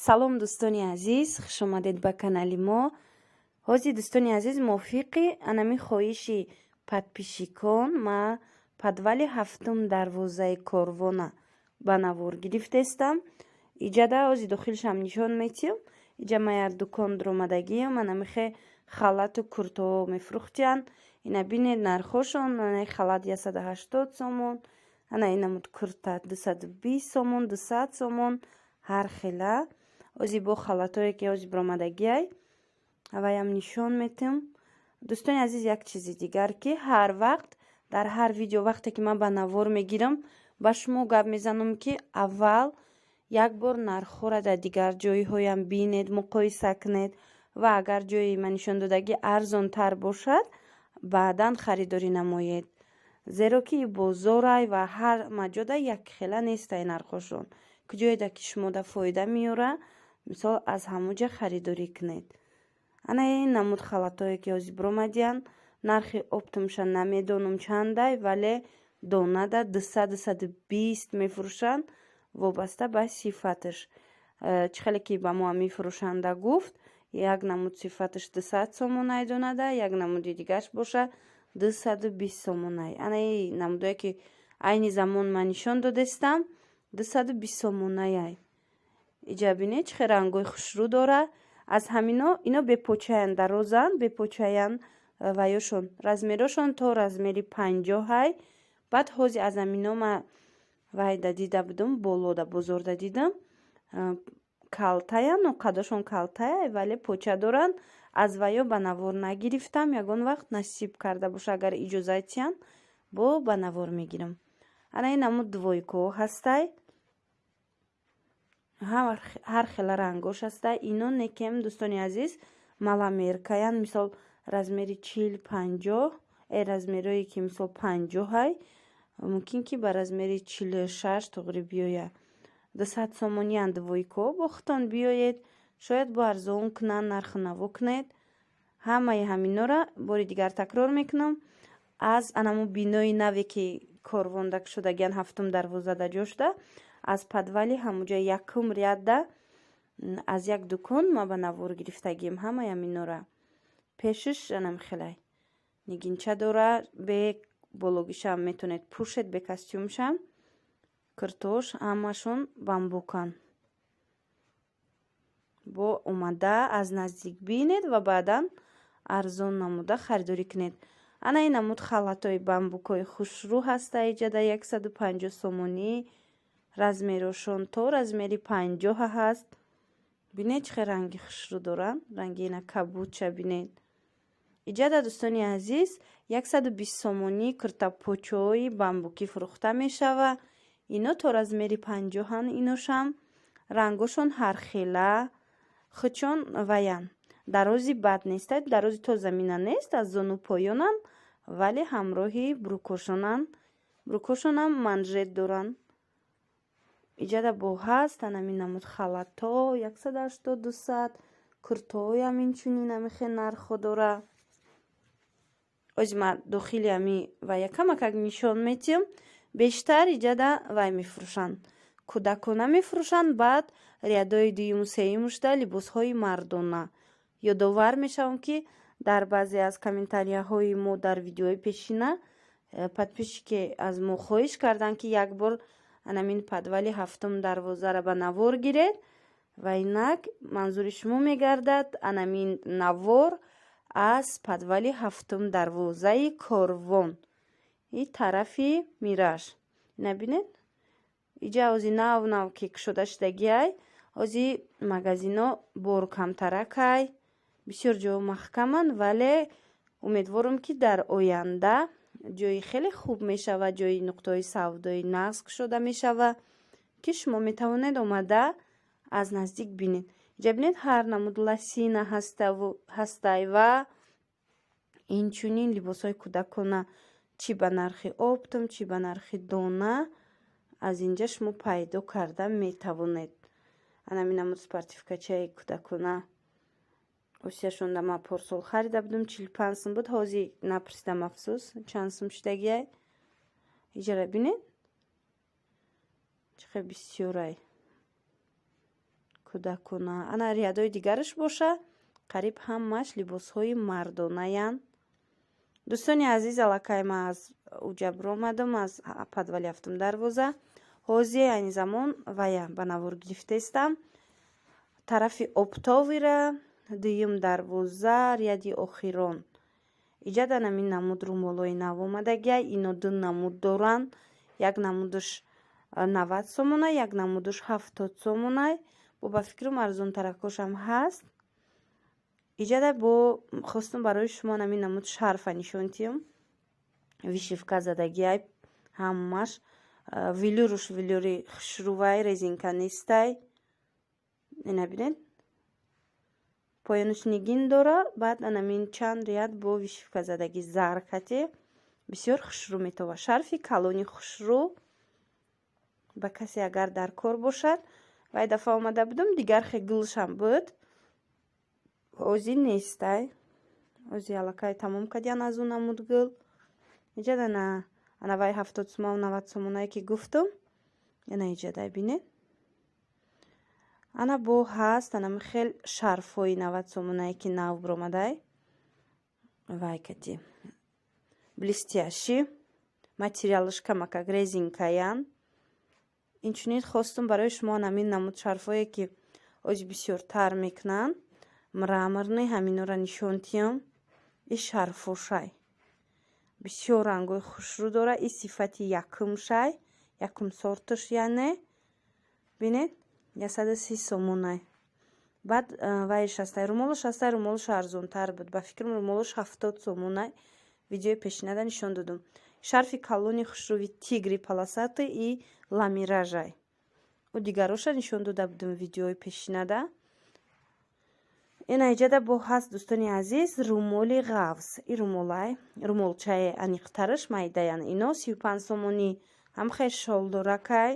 салом дӯстони азиз, хушомадед ба канали мо. ҳозир дӯстони азиз мувофиқи анами хоҳиши подписчикон ма подвали ҳафтум дарвозаи корвона ба навор гирифтестам. Иҷада ҳозир дохилшам нишон метиҳам. Иҷа ма як дукон дуромадагиам, анамихе халату куртаҳо мефурӯхтиянд. Ина бинед нархошон. Ана халат 180 сомон, ана инамуд курта 220 сомон, 200 сомон, ҳар хела. ҳозир бо халатое ки ҳозир биромадагиай аваям нишон метиҳам. дӯстони азиз, як чизи дигар ки ҳар вақт дар ҳар видео вақте ки ман ба навор мегирам ба шумо гап мезанам ки аввал як бор нархҳоро дар дигар ҷойҳоям бинед, муқоиса кунед ва агар ҷои ман нишон додагӣ арзонтар бошад баъдан харидорӣ намоед. зеро ки бозорай ва ҳар маҷода як хела нестай нархошон. куҷоеда ки шумода фоида меёра, мисол аз ҳамуҷа харидорӣ кунед. ана ин намуд халатое ки ҳозир биромадиянд. нархи оптумша намедонам чандай, вале донада 200-220 мефурӯшанд вобаста ба сифаташ. чӣ хеле ки ба мо мефурӯшанда гуфт, як намуд сифаташ 200 сомонай донада, як намуди дигарш боша 220 сомонай. ана ин намудое ки айни замон ман нишон додестам 220 сомонай. иҷа бинед чӣ хел рангои хушрӯ дора. аз ҳамино ино бепочаянд, дарозанд, бепочаянд ва ёшон размерошон то размери 50. баъд ҳозир аз ҳамино ма вайда дида будам, болода бозорда дидам, калтаянд, қадошон калтая, вале поча доранд. аз ваё ба навор нагирифтам. ягон вақт насиб карда боша, агар иҷоза тиянд ба навор мегирам. ана ин намуд двойкаҳо ҳастай. ҳар хела рангош ҳастай. ино некем дӯстони азиз маламеркаянд, мисол размери 40-50, размерое ки мисол 50 мумкин ки ба размери 46 тоғри биёяд. 200 сомониянд двойкаҳо бо хутон биёед, шояд бо арзон кунанд, нарху наво кунед. ҳамаи ҳаминора бори дигар такрор мекунам. аз анамо бинои наве ки корвонда шудагиян ҳафтум дарвозада ҷо шуда, аз подвали ҳамуҷа якум ряда аз як дукон ма ба навор гирифтагием ҳамаи ҳаминора. пешиш анам хелай нигинча дора, бе бологишам метонед пушед, бе костюмшам, куртош ҳамашон бамбукан. бо омада аз наздик бинед ва баъдан арзон намуда харидорӣ кунед. ана ин намуд халатои бамбукои хушрӯ ҳаста. иҷада 150 сомонӣ. размерошон то размери 50 ҳаст. бинед чӣ хел ранги хушрӯ доранд. ранги ина кабудча бинед. иҷада дӯстони азиз 120 сомонӣ куртапочаҳои бамбукӣ фурӯхта мешава. ино то размери 50 иношам. рангошон ҳархела. хучон ваян. дарози бад нестад. дарози то замина нест, аз зону поёнанд, вале ҳамроҳи брукошонанд. брукошонам манжет доранд. иҷада бо ҳаст. анамин намуд халато 180-200. куртаҳоям инчунин намихе нархо дора. озир ма дохили ами ва якамакак нишон метиҳам. бештар иҷада вай мефурӯшанд. кӯдакона мефурӯшанд. баъд рядои дуюму сеюмушда либосҳои мардона. ёдовар мешавам ки дар баъзе аз комментарияҳои мо дар видеои пешина подписчики аз мо хоҳиш карданд ки як бор анамин подвали ҳафтум дарвозаро ба навор гиред. ва инак манзури шумо мегардад анамин навор аз подвали ҳафтум дарвозаи корвон. ин тарафи мираш. ина бинед. иҷа ҳозир нав ки кушода шудагиай. ҳозир магазино бор камтаракай. бисёр ҷоҳо маҳкаманд, вале умедворам ки дар оянда ҷои хеле хуб мешава, ҷои нуқтаҳои савдои нағз кушода мешава, ки шумо метавонед омада аз наздик бинед. иҷа бинед ҳар намуд ласина ҳастай ва инчунин либосҳои кӯдакона, чӣ ба нархи оптум, чӣ ба нархи дона, аз инҷа шумо пайдо карда метавонед. анамин намуд спортивкачаи кӯдакона осияшонда ма порсол харида будам, 45 сум буд. ҳозир напурсидам, афсӯс, чанд сум шудагиай. иҷара бинед чӣ хел бисёрай. кӯдакона. Ана рядои дигараш боша, қариб ҳамааш либосҳои мардонаянд. дӯстони азиз, аллакай ман аз уҷабр омадам, аз подвали ҳафтум дарвоза. ҳозир айни замон вая ба навор гирифтаистам. тарафи оптовира дуюм дарвоза ряди охирон. иҷа дар намин намуд румолои нав омадагия. Ино ду намуд доранд. як намудаш 90 сомонай, як намудаш 70 сомонай. бо ба фикрум арзонтаракошам ҳаст. иҷада бо хостум барои шумо намин намуд шарфа нишонтиюм. вишивка задагиай ҳамаш вилюруш вилюри хушрувай резинка нестай. ина бинед, поянуш нигин дора. баъд анамин чанд ряд бо вишивка задаги заркати бисёр хушрӯ метова. шарфи калони хушрӯ ба касе агар дар кор бошад. вай дафъа омада будам, дигар хегулшам буд. ҳозир нестай. ҳозир аллакай тамом кардиан аз он намуд гул. иҷада ана вай 70 сомон 90 сомонае ки гуфтум. ина иҷадай бинед. ана бо ҳаст анами хел шарфҳои 90 сомонае ки нав биромадай. вай кати блестящий. материалаш камакак резинкаян. инчунин хостум барои шумо намин намуд шарфҳое ки ҳозир бисёр тар мекунанд. мраморный ҳаминора нишонтиям. и шарфошай бисёр рангои хушрӯ дора. и сифати якумшай, якум сорташ яъне бинед 130 сомонай. баъд вай шастай румолаш арзонтар буд. ба фикрам румолаш 70 сомонай. видеои пешинада нишон додум. шарфи калони хушрӯви тигри полосаты и ламиражай. ӯ дигароша нишон дода будум видеои пешинада. ина иҷада бо ҳаст дӯстони азиз румоли ғафз. и румолай румолчаи аниқтараш майдаян. ино 35 сомонӣ ҳам хел шолдоракай.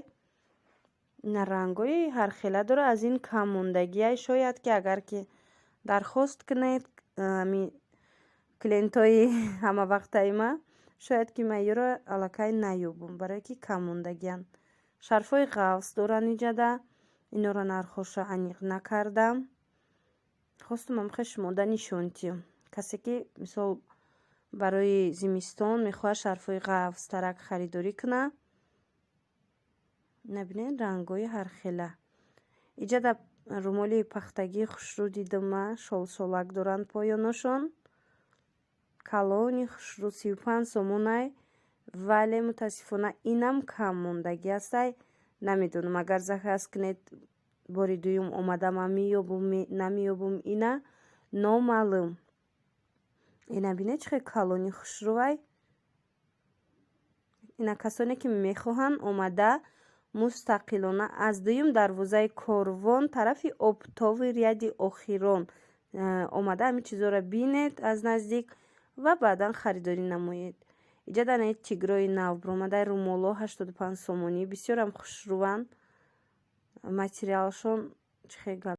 ина рангои ҳархела дора. аз ин кам мондагиай. шояд ки агар ки дархост кунед клиентои ҳамавақтаи ма, шояд ки ман ёро аллакай наёбум, барое ки кам мондагиянд. шарфҳои ғафз доранд иҷада. инора нархоша аниқ накардам. хостум амхе шумода нишонтиюм. касе ки мисол барои зимистон мехоҳад шарфҳои ғафзтарак харидорӣ кунад. набинед рангои ҳархела. иҷада румоли пахтагии хушрӯ дидам ман. шолшолак доранд поёношон. калони хушрӯ 35 сомонай. вале мутаассифона инам кам мондагӣ астай. намедонам агар захас кунед бори дуюм омадам меёбум намеёбум. ина номаълум. ина бинед чӣ хел калони хушрӯвай. ина касоне ки мехоҳанд омада мустақилона аз дуюм дарвозаи корвон тарафи оптови ряди охирон омада ҳамин чизора бинед аз наздик ва баъдан харидорӣ намоед. иҷада ана тигрои нав биромадай румоло 85 сомонӣ бисёрам хушрӯванд. материалшон чӣ хел